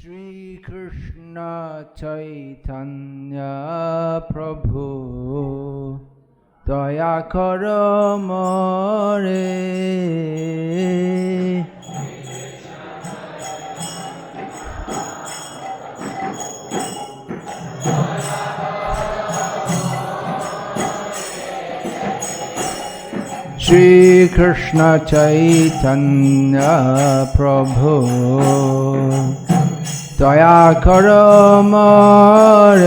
Shri Krishna Chaitanya Prabhu Daya Karo More Shri Krishna Chaitanya Prabhu Daya Karo More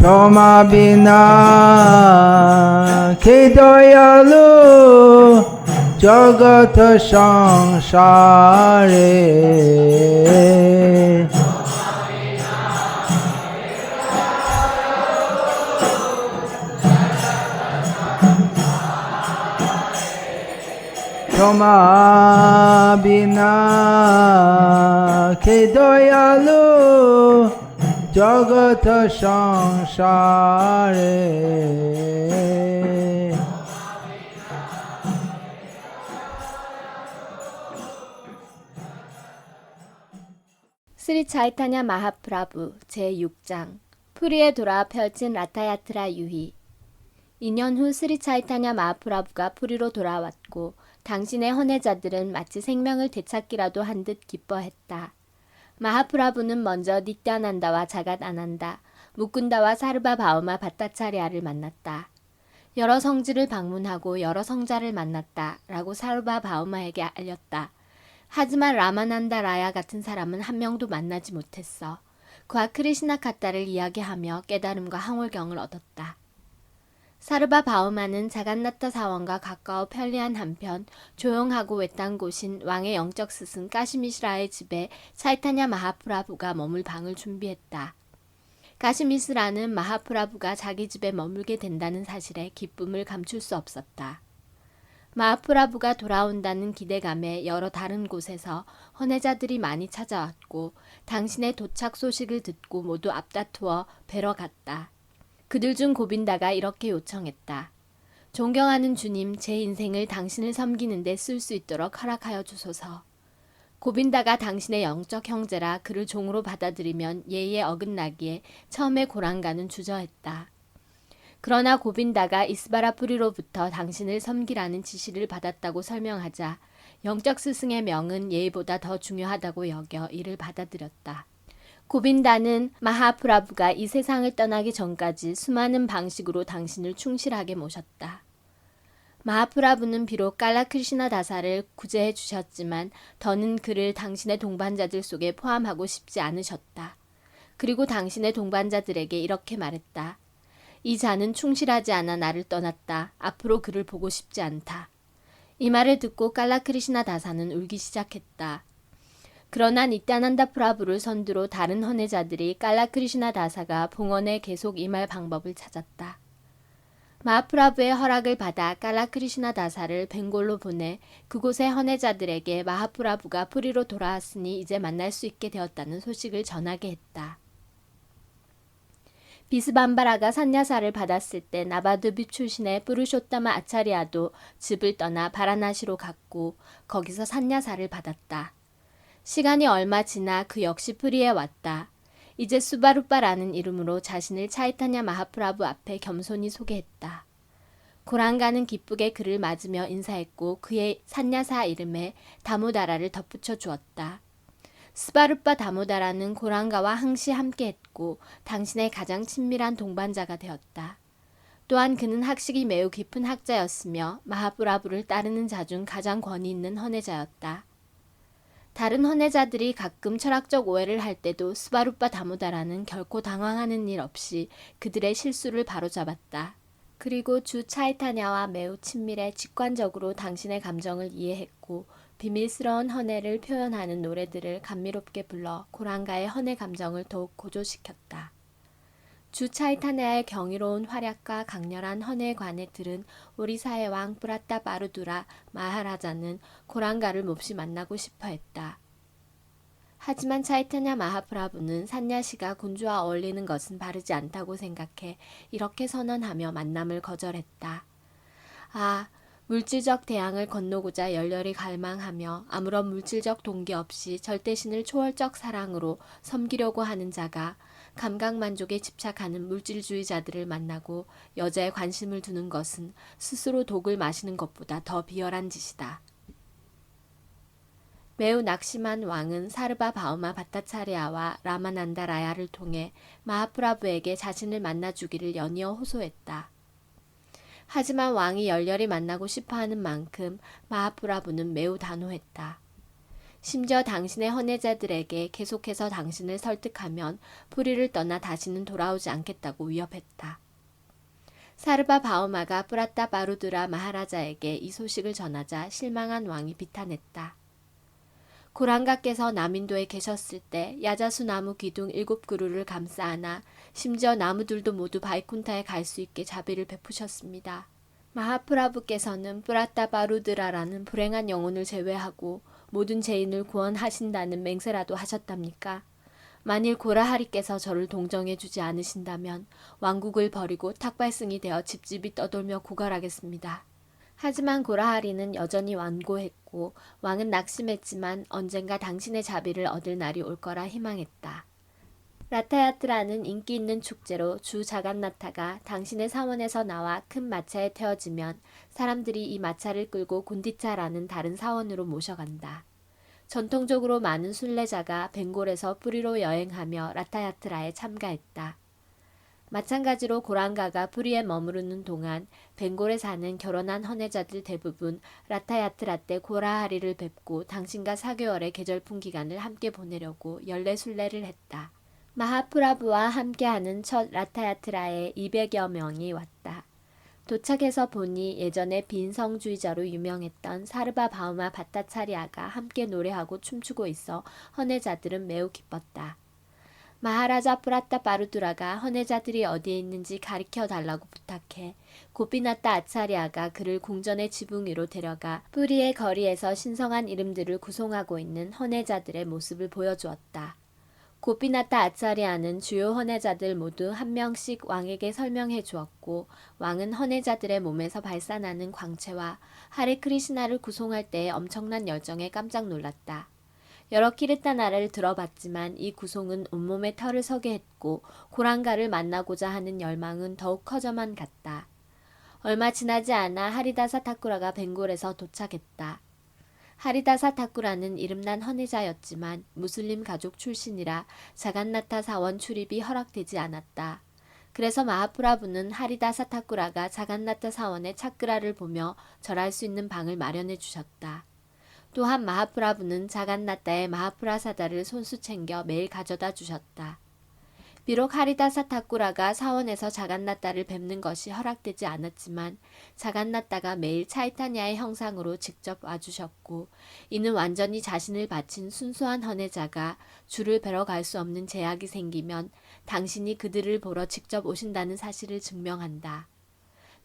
Toma Bina Ke Dayalu Jagat Sansare Toma Bina Ke Dayalu Jagat Sansare 스리 차이타냐 마하프라부 제6장 푸리에 돌아 펼친 라타야트라 유희 2년 후 스리 차이타냐 마하프라부가 푸리로 돌아왔고 당신의 헌혜자들은 마치 생명을 되찾기라도 한 듯 기뻐했다. 마하프라부는 먼저 니트야난다와 자갓 아난다, 무군다와 사르바 바우마 바타차리아를 만났다. 여러 성지를 방문하고 여러 성자를 만났다 라고 사르바 바우마에게 알렸다. 하지만 라마난다 라야 같은 사람은 한 명도 만나지 못했어. 그와 크리시나 카타를 이야기하며 깨달음과 항홀경을 얻었다. 사르바 바우마는 자간나타 사원과 가까워 편리한 한편 조용하고 외딴 곳인 왕의 영적 스승 까시미스라의 집에 차이타냐 마하프라부가 머물 방을 준비했다. 까시미스라는 마하프라부가 자기 집에 머물게 된다는 사실에 기쁨을 감출 수 없었다. 마하프라부가 돌아온다는 기대감에 여러 다른 곳에서 헌혜자들이 많이 찾아왔고 당신의 도착 소식을 듣고 모두 앞다투어 뵈러 갔다. 그들 중 고빈다가 이렇게 요청했다. 존경하는 주님, 제 인생을 당신을 섬기는 데 쓸 수 있도록 허락하여 주소서. 고빈다가 당신의 영적 형제라 그를 종으로 받아들이면 예의에 어긋나기에 처음에 고란가는 주저했다. 그러나 고빈다가 이스바라푸리로부터 당신을 섬기라는 지시를 받았다고 설명하자 영적 스승의 명은 예의보다 더 중요하다고 여겨 이를 받아들였다. 고빈다는 마하프라부가 이 세상을 떠나기 전까지 수많은 방식으로 당신을 충실하게 모셨다. 마하프라부는 비록 깔라크리시나 다사를 구제해 주셨지만 더는 그를 당신의 동반자들 속에 포함하고 싶지 않으셨다. 그리고 당신의 동반자들에게 이렇게 말했다. 이 자는 충실하지 않아 나를 떠났다. 앞으로 그를 보고 싶지 않다. 이 말을 듣고 깔라크리시나 다사는 울기 시작했다. 그러나 니타난다 프라부를 선두로 다른 헌혜자들이 깔라크리시나 다사가 봉헌에 계속 임할 방법을 찾았다. 마하프라부의 허락을 받아 깔라크리시나 다사를 벵골로 보내 그곳의 헌혜자들에게 마하프라부가 푸리로 돌아왔으니 이제 만날 수 있게 되었다는 소식을 전하게 했다. 비스밤바라가 산야사를 받았을 때 나바두비 출신의 뿌르쇼타마 아차리아도 집을 떠나 바라나시로 갔고 거기서 산야사를 받았다. 시간이 얼마 지나 그 역시 푸리에 왔다. 이제 수바루빠라는 이름으로 자신을 차이타냐 마하프라부 앞에 겸손히 소개했다. 고란가는 기쁘게 그를 맞으며 인사했고 그의 산야사 이름에 다모다라를 덧붙여 주었다. 스바루빠 다모다라는 고란가와 항시 함께했고 당신의 가장 친밀한 동반자가 되었다. 또한 그는 학식이 매우 깊은 학자였으며 마하프라부를 따르는 자 중 가장 권위 있는 헌혜자였다. 다른 헌혜자들이 가끔 철학적 오해를 할 때도 스바루빠 다모다라는 결코 당황하는 일 없이 그들의 실수를 바로잡았다. 그리고 주 차이타냐와 매우 친밀해 직관적으로 당신의 감정을 이해했고 비밀스러운 헌혜를 표현하는 노래들을 감미롭게 불러 고란가의 헌혜 감정을 더욱 고조시켰다. 주 차이타냐의 경이로운 활약과 강렬한 헌혜에 관해 들은 오리사의 왕 뿌라타 바루두라 마하라자는 고란가를 몹시 만나고 싶어 했다. 하지만 차이타냐 마하프라부는 산야시가 군주와 어울리는 것은 바르지 않다고 생각해 이렇게 선언하며 만남을 거절했다. 아, 물질적 대항을 건너고자 열렬히 갈망하며 아무런 물질적 동기 없이 절대신을 초월적 사랑으로 섬기려고 하는 자가 감각만족에 집착하는 물질주의자들을 만나고 여자에 관심을 두는 것은 스스로 독을 마시는 것보다 더 비열한 짓이다. 매우 낙심한 왕은 사르바 바우마 바타차리아와 라마난다 라야를 통해 마하프라부에게 자신을 만나주기를 연이어 호소했다. 하지만 왕이 열렬히 만나고 싶어하는 만큼 마하프라부는 매우 단호했다. 심지어 당신의 헌혜자들에게 계속해서 당신을 설득하면 푸리를 떠나 다시는 돌아오지 않겠다고 위협했다. 사르바 바우마가 프라타 바루드라 마하라자에게 이 소식을 전하자 실망한 왕이 비탄했다. 고랑가께서 남인도에 계셨을 때 야자수 나무 기둥 7그루를 감싸 안아 심지어 나무들도 모두 바이쿤타에 갈 수 있게 자비를 베푸셨습니다. 마하프라부께서는 프라타 바루드라라는 불행한 영혼을 제외하고 모든 죄인을 구원하신다는 맹세라도 하셨답니까? 만일 고라하리께서 저를 동정해 주지 않으신다면 왕국을 버리고 탁발승이 되어 집집이 떠돌며 구걸하겠습니다. 하지만 고라하리는 여전히 완고했고 왕은 낙심했지만 언젠가 당신의 자비를 얻을 날이 올 거라 희망했다. 라타야트라는 인기 있는 축제로 주 자간나타가 당신의 사원에서 나와 큰 마차에 태워지면 사람들이 이 마차를 끌고 곤디차라는 다른 사원으로 모셔간다. 전통적으로 많은 순례자가 벵골에서 뿌리로 여행하며 라타야트라에 참가했다. 마찬가지로 고랑가가 뿌리에 머무르는 동안 벵골에 사는 결혼한 헌혜자들 대부분 라타야트라 때 고라하리를 뵙고 당신과 4개월의 계절풍 기간을 함께 보내려고 연례순례를 했다. 마하프라부와 함께하는 첫 라타야트라에 200여 명이 왔다. 도착해서 보니 예전에 빈성주의자로 유명했던 사르바 바우마 바타차리아가 함께 노래하고 춤추고 있어 헌혜자들은 매우 기뻤다. 마하라자 프라타 바루드라가 헌혜자들이 어디에 있는지 가리켜 달라고 부탁해 고피나타 아차리아가 그를 궁전의 지붕 위로 데려가 뿌리의 거리에서 신성한 이름들을 구송하고 있는 헌혜자들의 모습을 보여주었다. 고피나타 아차리아는 주요 헌혜자들 모두 한 명씩 왕에게 설명해 주었고 왕은 헌혜자들의 몸에서 발산하는 광채와 하레 크리시나를 구송할 때의 엄청난 열정에 깜짝 놀랐다. 여러 키르타나를 들어봤지만 이 구송은 온몸에 털을 서게 했고 고랑가를 만나고자 하는 열망은 더욱 커져만 갔다. 얼마 지나지 않아 하리다사 타쿠라가 벵골에서 도착했다. 하리다사 타쿠라는 이름난 헌혜자였지만 무슬림 가족 출신이라 자간나타 사원 출입이 허락되지 않았다. 그래서 마하프라부는 하리다사 타쿠라가 자간나타 사원의 차크라를 보며 절할 수 있는 방을 마련해 주셨다. 또한 마하프라부는 자간나타의 마하프라사다를 손수 챙겨 매일 가져다 주셨다. 비록 하리다사 타쿠라가 사원에서 자간나타를 뵙는 것이 허락되지 않았지만 자간나타가 매일 차이타냐의 형상으로 직접 와주셨고 이는 완전히 자신을 바친 순수한 헌혜자가 주를 뵈러 갈 수 없는 제약이 생기면 당신이 그들을 보러 직접 오신다는 사실을 증명한다.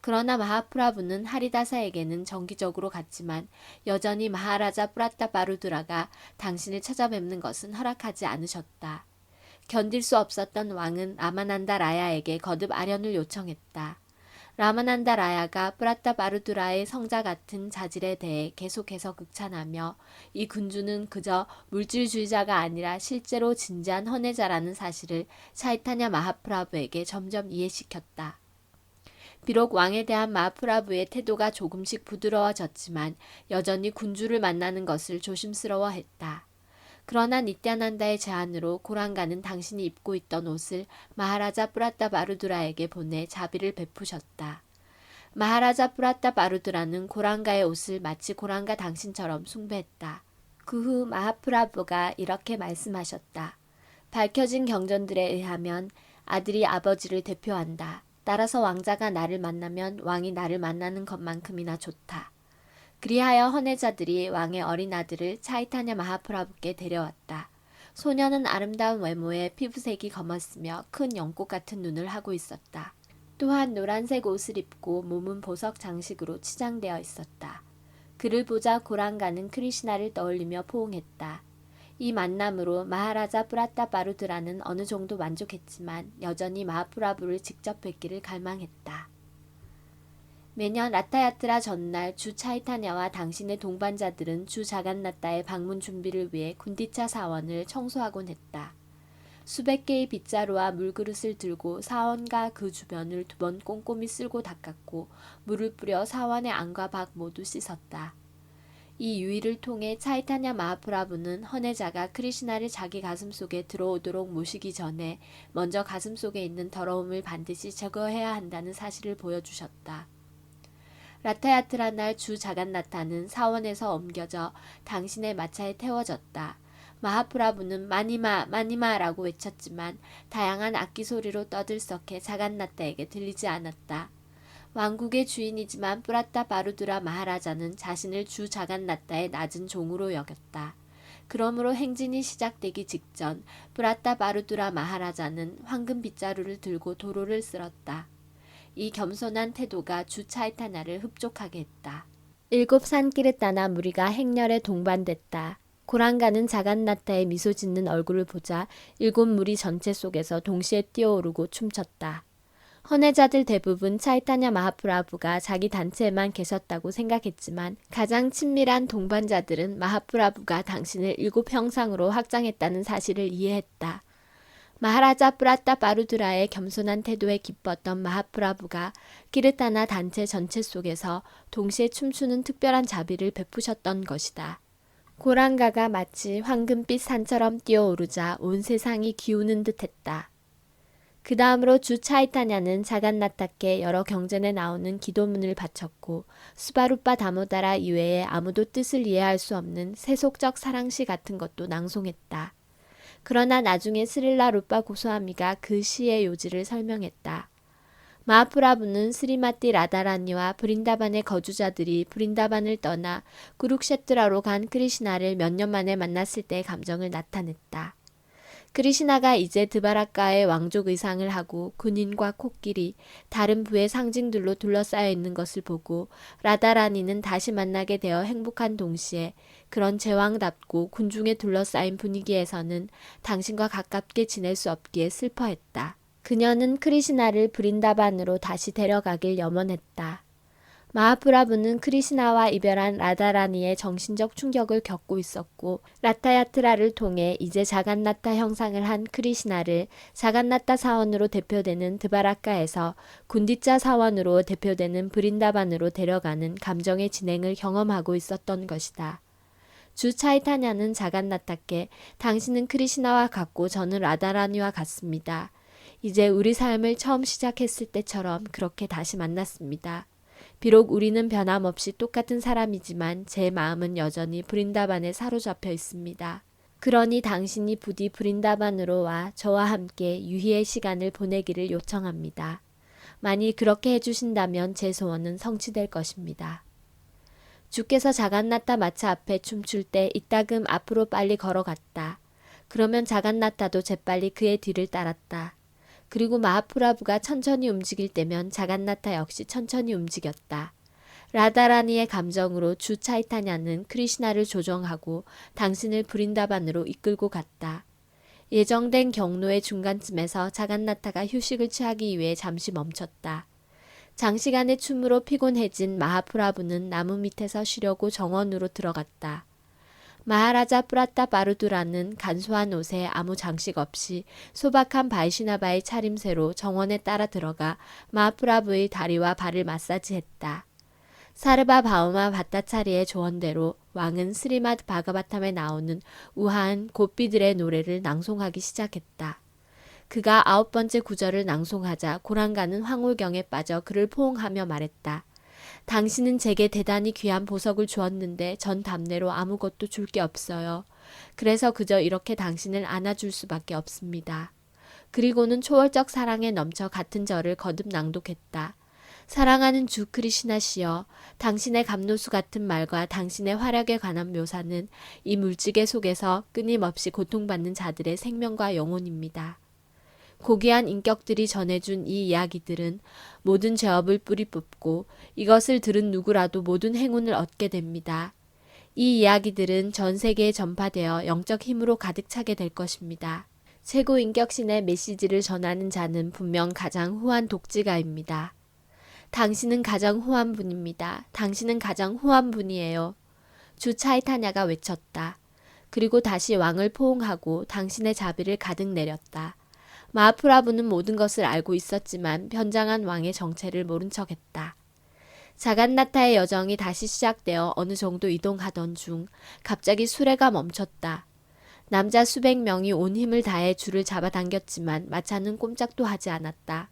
그러나 마하프라부는 하리다사에게는 정기적으로 갔지만 여전히 마하라자 프라타 바루드라가 당신을 찾아뵙는 것은 허락하지 않으셨다. 견딜 수 없었던 왕은 라마난다 라야에게 거듭 아련을 요청했다. 라마난다 라야가 프라타 바루드라의 성자 같은 자질에 대해 계속해서 극찬하며 이 군주는 그저 물질주의자가 아니라 실제로 진지한 헌혜자라는 사실을 차이타냐 마하프라부에게 점점 이해시켰다. 비록 왕에 대한 마하프라부의 태도가 조금씩 부드러워졌지만 여전히 군주를 만나는 것을 조심스러워했다. 그러나 니트야난다의 제안으로 고랑가는 당신이 입고 있던 옷을 마하라자 프라타 바루드라에게 보내 자비를 베푸셨다. 마하라자 프라타 바루드라는 고랑가의 옷을 마치 고랑가 당신처럼 숭배했다. 그 후 마하프라부가 이렇게 말씀하셨다. 밝혀진 경전들에 의하면 아들이 아버지를 대표한다. 따라서 왕자가 나를 만나면 왕이 나를 만나는 것만큼이나 좋다. 그리하여 헌혜자들이 왕의 어린 아들을 차이타냐 마하프라부께 데려왔다. 소녀는 아름다운 외모에 피부색이 검었으며 큰 연꽃 같은 눈을 하고 있었다. 또한 노란색 옷을 입고 몸은 보석 장식으로 치장되어 있었다. 그를 보자 고랑가는 크리시나를 떠올리며 포옹했다. 이 만남으로 마하라자 프라타바루드라는 어느 정도 만족했지만 여전히 마하프라부를 직접 뵙기를 갈망했다. 매년 라타야트라 전날 주 차이타냐와 당신의 동반자들은 주 자간나타의 방문 준비를 위해 군디차 사원을 청소하곤 했다. 수백 개의 빗자루와 물그릇을 들고 사원과 그 주변을 2번 꼼꼼히 쓸고 닦았고 물을 뿌려 사원의 안과 밖 모두 씻었다. 이 유의를 통해 차이타냐 마하프라부는 헌혜자가 크리시나를 자기 가슴 속에 들어오도록 모시기 전에 먼저 가슴 속에 있는 더러움을 반드시 제거해야 한다는 사실을 보여주셨다. 라타야트라 날 주 자간나타는 사원에서 옮겨져 당신의 마차에 태워졌다. 마하프라부는 마니마 마니마라고 외쳤지만 다양한 악기 소리로 떠들썩해 자간나타에게 들리지 않았다. 왕국의 주인이지만 프라타바루드라 마하라자는 자신을 주 자간나타의 낮은 종으로 여겼다. 그러므로 행진이 시작되기 직전 프라타바루드라 마하라자는 황금 빗자루를 들고 도로를 쓸었다. 이 겸손한 태도가 주 차이타냐를 흡족하게 했다. 7 산길을 따나 무리가 행렬에 동반됐다. 고랑가는 자간나타의 미소 짓는 얼굴을 보자 7 무리 전체 속에서 동시에 뛰어오르고 춤췄다. 헌혜자들 대부분 차이타냐 마하프라부가 자기 단체에만 계셨다고 생각했지만 가장 친밀한 동반자들은 마하프라부가 당신을 7 형상으로 확장했다는 사실을 이해했다. 마하라자 프라타바루드라의 겸손한 태도에 기뻤던 마하프라부가 키르타나 단체 전체 속에서 동시에 춤추는 특별한 자비를 베푸셨던 것이다. 고랑가가 마치 황금빛 산처럼 뛰어오르자 온 세상이 기우는 듯했다. 그 다음으로 주 차이타냐는 자간나타께 여러 경전에 나오는 기도문을 바쳤고 수바루파 다모다라 이외에 아무도 뜻을 이해할 수 없는 세속적 사랑시 같은 것도 낭송했다. 그러나 나중에 스릴라 루파 고스와미가 그 시의 요지를 설명했다. 마하프라부는 스리마티 라다라니와 브린다반의 거주자들이 브린다반을 떠나 구룩셰트라로 간 크리시나를 몇 년 만에 만났을 때의 감정을 나타냈다. 크리시나가 이제 드바라카의 왕족 의상을 하고 군인과 코끼리, 다른 부의 상징들로 둘러싸여 있는 것을 보고 라다라니는 다시 만나게 되어 행복한 동시에 그런 제왕답고 군중에 둘러싸인 분위기에서는 당신과 가깝게 지낼 수 없기에 슬퍼했다. 그녀는 크리시나를 브린다반으로 다시 데려가길 염원했다. 마하프라부는 크리시나와 이별한 라다라니의 정신적 충격을 겪고 있었고 라타야트라를 통해 이제 자간나타 형상을 한 크리시나를 자간나타 사원으로 대표되는 드바라카에서 군디짜 사원으로 대표되는 브린다반으로 데려가는 감정의 진행을 경험하고 있었던 것이다. 주 차이타냐는 자간나타께 당신은 크리시나와 같고 저는 라다라니와 같습니다. 이제 우리 삶을 처음 시작했을 때처럼 그렇게 다시 만났습니다. 비록 우리는 변함없이 똑같은 사람이지만 제 마음은 여전히 브린다반에 사로잡혀 있습니다. 그러니 당신이 부디 브린다반으로 와 저와 함께 유희의 시간을 보내기를 요청합니다. 만일 그렇게 해주신다면 제 소원은 성취될 것입니다. 주께서 자간나타 마차 앞에 춤출 때 이따금 앞으로 빨리 걸어갔다. 그러면 자간나타도 재빨리 그의 뒤를 따랐다. 그리고 마하프라부가 천천히 움직일 때면 자간나타 역시 천천히 움직였다. 라다라니의 감정으로 주 차이타냐는 크리시나를 조정하고 당신을 브린다반으로 이끌고 갔다. 예정된 경로의 중간쯤에서 자간나타가 휴식을 취하기 위해 잠시 멈췄다. 장시간의 춤으로 피곤해진 마하프라부는 나무 밑에서 쉬려고 정원으로 들어갔다. 마하라자 프라타바루드라는 간소한 옷에 아무 장식 없이 소박한 바이시나바의 차림새로 정원에 따라 들어가 마하프라부의 다리와 발을 마사지했다. 사르바 바우마 바타차리의 조언대로 왕은 스리마드 바가바탐에 나오는 우아한 고삐들의 노래를 낭송하기 시작했다. 그가 9번째 구절을 낭송하자 고랑가는 황홀경에 빠져 그를 포옹하며 말했다. 당신은 제게 대단히 귀한 보석을 주었는데 전 답례로 아무것도 줄 게 없어요. 그래서 그저 이렇게 당신을 안아줄 수밖에 없습니다. 그리고는 초월적 사랑에 넘쳐 같은 절을 거듭 낭독했다. 사랑하는 주 크리시나 씨여, 당신의 감노수 같은 말과 당신의 활약에 관한 묘사는 이 물지개 속에서 끊임없이 고통받는 자들의 생명과 영혼입니다. 고귀한 인격들이 전해준 이 이야기들은 모든 죄업을 뿌리 뽑고 이것을 들은 누구라도 모든 행운을 얻게 됩니다. 이 이야기들은 전 세계에 전파되어 영적 힘으로 가득 차게 될 것입니다. 최고 인격신의 메시지를 전하는 자는 분명 가장 후한 독지가입니다. 당신은 가장 후한 분입니다. 당신은 가장 후한 분이에요. 주 차이타냐가 외쳤다. 그리고 다시 왕을 포옹하고 당신의 자비를 가득 내렸다. 마하프라부는 모든 것을 알고 있었지만 변장한 왕의 정체를 모른 척했다. 자간나타의 여정이 다시 시작되어 어느 정도 이동하던 중 갑자기 수레가 멈췄다. 남자 수백 명이 온 힘을 다해 줄을 잡아당겼지만 마차는 꼼짝도 하지 않았다.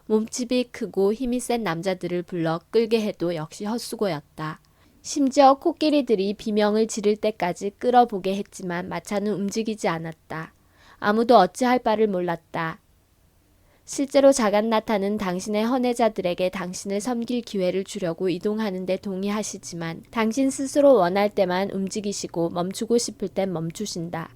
몸집이 크고 힘이 센 남자들을 불러 끌게 해도 역시 헛수고였다. 심지어 코끼리들이 비명을 지를 때까지 끌어보게 했지만 마차는 움직이지 않았다. 아무도 어찌할 바를 몰랐다. 실제로 자간나타는 당신의 헌혜자들에게 당신을 섬길 기회를 주려고 이동하는 데 동의하시지만 당신 스스로 원할 때만 움직이시고 멈추고 싶을 땐 멈추신다.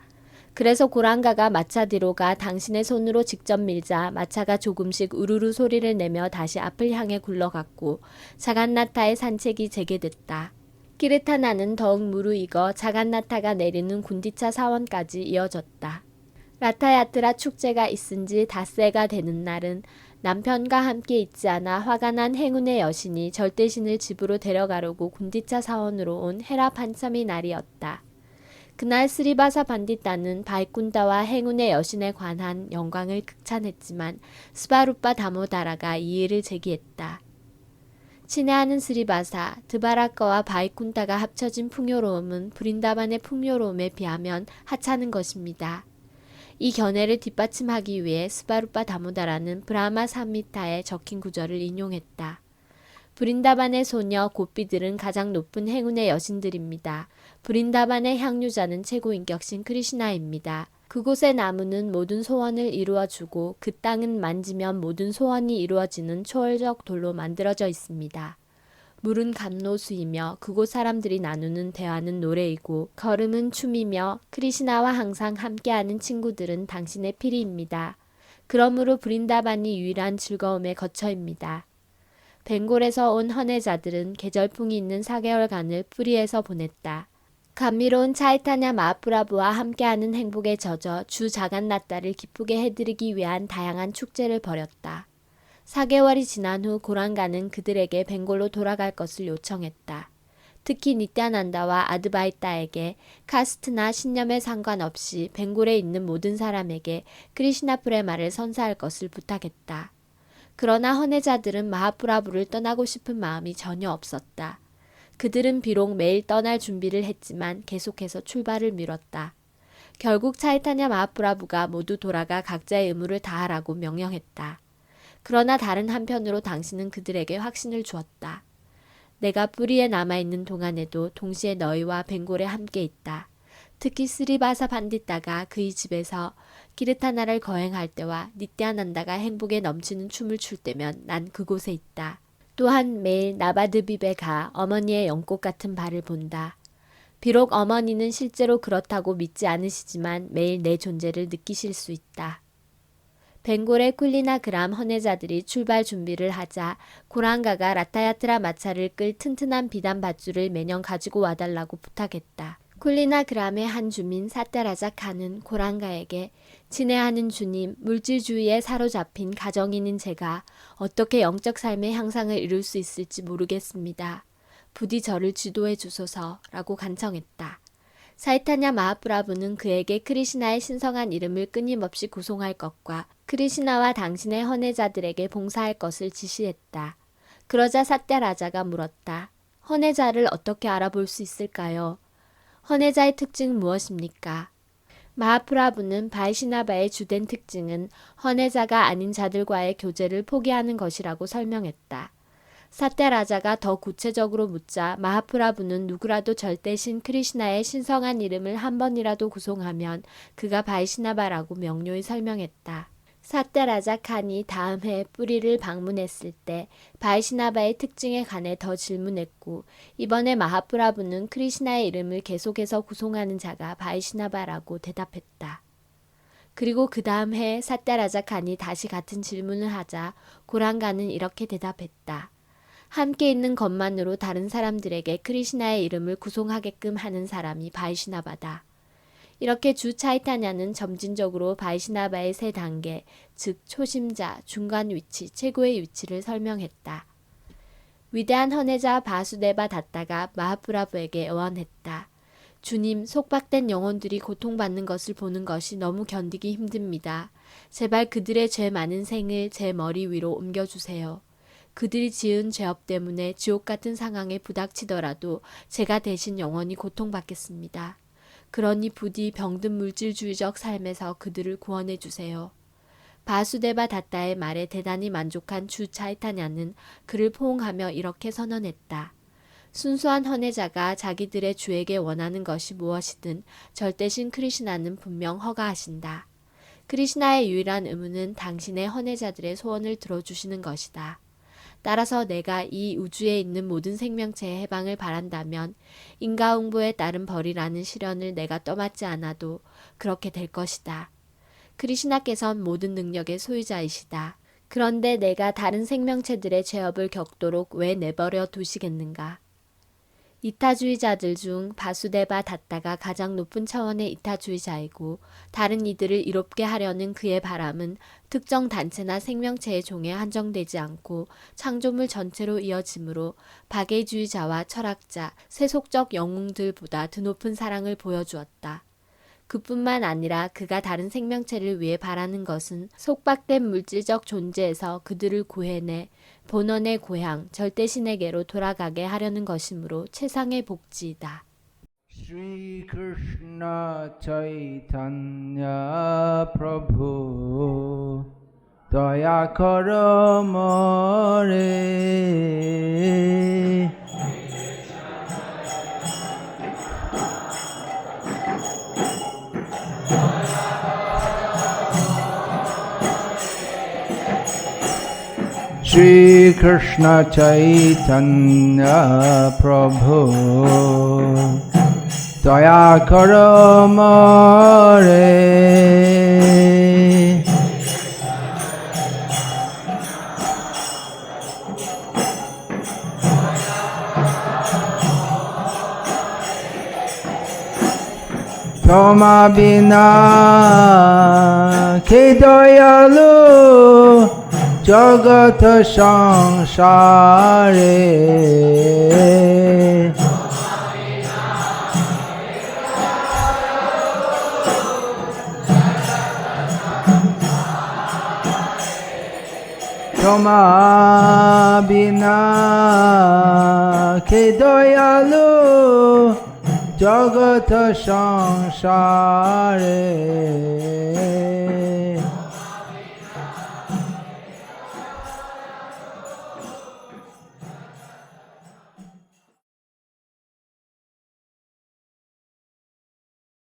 그래서 고랑가가 마차 뒤로 가 당신의 손으로 직접 밀자 마차가 조금씩 우르르 소리를 내며 다시 앞을 향해 굴러갔고 자간나타의 산책이 재개됐다. 키르타나는 더욱 무르익어 자간나타가 내리는 군디차 사원까지 이어졌다. 라타야트라 축제가 있은 지 닷새가 되는 날은 남편과 함께 있지 않아 화가 난 행운의 여신이 절대신을 집으로 데려가려고 군디차 사원으로 온 헤라 판참이 날이었다. 그날 스리바사 반디따는 바이쿤다와 행운의 여신에 관한 영광을 극찬했지만 스바루파 다모다라가 이의를 제기했다. 친애하는 스리바사, 드바라꺼와 바이쿤다가 합쳐진 풍요로움은 브린다반의 풍요로움에 비하면 하찮은 것입니다. 이 견해를 뒷받침하기 위해 스바루파 다모다라는 브라마 삼미타에 적힌 구절을 인용했다. 브린다반의 소녀 고삐들은 가장 높은 행운의 여신들입니다. 브린다반의 향유자는 최고 인격신 크리시나입니다. 그곳의 나무는 모든 소원을 이루어주고 그 땅은 만지면 모든 소원이 이루어지는 초월적 돌로 만들어져 있습니다. 물은 감로수이며 그곳 사람들이 나누는 대화는 노래이고 걸음은 춤이며 크리시나와 항상 함께하는 친구들은 당신의 피리입니다. 그러므로 브린다반이 유일한 즐거움의 거처입니다. 벵골에서 온 헌혜자들은 계절풍이 있는 4개월간을 뿌리에서 보냈다. 감미로운 차이타냐 마하프라부와 함께하는 행복에 젖어 주 자간나타를 기쁘게 해드리기 위한 다양한 축제를 벌였다. 4개월이 지난 후 고랑가는 그들에게 벵골로 돌아갈 것을 요청했다. 특히 니타난다와 아드바이타에게 카스트나 신념에 상관없이 벵골에 있는 모든 사람에게 크리시나 프레마를 선사할 것을 부탁했다. 그러나 헌혜자들은 마하프라부를 떠나고 싶은 마음이 전혀 없었다. 그들은 비록 매일 떠날 준비를 했지만 계속해서 출발을 미뤘다. 결국 차이타냐 마하프라부가 모두 돌아가 각자의 의무를 다하라고 명령했다. 그러나 다른 한편으로 당신은 그들에게 확신을 주었다. 내가 뿌리에 남아있는 동안에도 동시에 너희와 벵골에 함께 있다. 특히 스리바사 반디따가 그의 집에서 키르타나를 거행할 때와 니띠아난다가 행복에 넘치는 춤을 출 때면 난 그곳에 있다. 또한 매일 나바드빕에 가 어머니의 연꽃 같은 발을 본다. 비록 어머니는 실제로 그렇다고 믿지 않으시지만 매일 내 존재를 느끼실 수 있다. 벵골의 쿨리나 그람 헌혜자들이 출발 준비를 하자 고랑가가 라타야트라 마차를 끌 튼튼한 비단 밧줄을 매년 가지고 와달라고 부탁했다. 쿨리나 그람의 한 주민 사떼라자 칸은 고랑가에게 친애하는 주님, 물질주의에 사로잡힌 가정인인 제가 어떻게 영적 삶의 향상을 이룰 수 있을지 모르겠습니다. 부디 저를 지도해 주소서라고 간청했다. 사이타냐 마하프라부는 그에게 크리시나의 신성한 이름을 끊임없이 구송할 것과 크리시나와 당신의 헌혜자들에게 봉사할 것을 지시했다. 그러자 사떼라자가 물었다. 헌혜자를 어떻게 알아볼 수 있을까요? 헌혜자의 특징은 무엇입니까? 마하프라부는 바이시나바의 주된 특징은 헌혜자가 아닌 자들과의 교제를 포기하는 것이라고 설명했다. 사떼라자가 더 구체적으로 묻자 마하프라부는 누구라도 절대신 크리시나의 신성한 이름을 한 번이라도 구송하면 그가 바이시나바라고 명료히 설명했다. 사떼라자 칸이 다음 해 뿌리를 방문했을 때 바이시나바의 특징에 관해 더 질문했고 이번에 마하프라부는 크리시나의 이름을 계속해서 구송하는 자가 바이시나바라고 대답했다. 그리고 그 다음 해 사떼라자 칸이 다시 같은 질문을 하자 고랑가는 이렇게 대답했다. 함께 있는 것만으로 다른 사람들에게 크리시나의 이름을 구송하게끔 하는 사람이 바이시나바다. 이렇게 주 차이타냐는 점진적으로 바이시나바의 세 단계, 즉 초심자, 중간 위치, 최고의 위치를 설명했다. 위대한 헌혜자 바수데바 다tta가 마하프라부에게 애원했다. 주님, 속박된 영혼들이 고통받는 것을 보는 것이 너무 견디기 힘듭니다. 제발 그들의 죄 많은 생을 제 머리 위로 옮겨주세요. 그들이 지은 죄업 때문에 지옥 같은 상황에 부닥치더라도 제가 대신 영원히 고통받겠습니다. 그러니 부디 병든 물질주의적 삶에서 그들을 구원해 주세요. 바수데바 다tta의 말에 대단히 만족한 주 차이타냐는 그를 포옹하며 이렇게 선언했다. 순수한 헌혜자가 자기들의 주에게 원하는 것이 무엇이든 절대신 크리시나는 분명 허가하신다. 크리시나의 유일한 의무는 당신의 헌혜자들의 소원을 들어주시는 것이다. 따라서 내가 이 우주에 있는 모든 생명체의 해방을 바란다면 인과응보에 따른 벌이라는 시련을 내가 떠맡지 않아도 그렇게 될 것이다. 크리시나께선 모든 능력의 소유자이시다. 그런데 내가 다른 생명체들의 죄업을 겪도록 왜 내버려 두시겠는가? 이타주의자들 중 바수데바 다tta가 가장 높은 차원의 이타주의자이고 다른 이들을 이롭게 하려는 그의 바람은 특정 단체나 생명체의 종에 한정되지 않고 창조물 전체로 이어지므로 박애주의자와 철학자, 세속적 영웅들보다 드높은 사랑을 보여주었다. 그뿐만 아니라 그가 다른 생명체를 위해 바라는 것은 속박된 물질적 존재에서 그들을 구해내 본원의 고향 절대신에게로 돌아가게 하려는 것이므로 최상의 복지이다. Shri Krishna Chaitanya Prabhu Daya Karo More Shri Krishna Chaitanya Prabhu Daya Karo More Toma Bina Ke Dayalu Jagat Sangsare Toma Bina Ke Dayalu Jagat Sangsare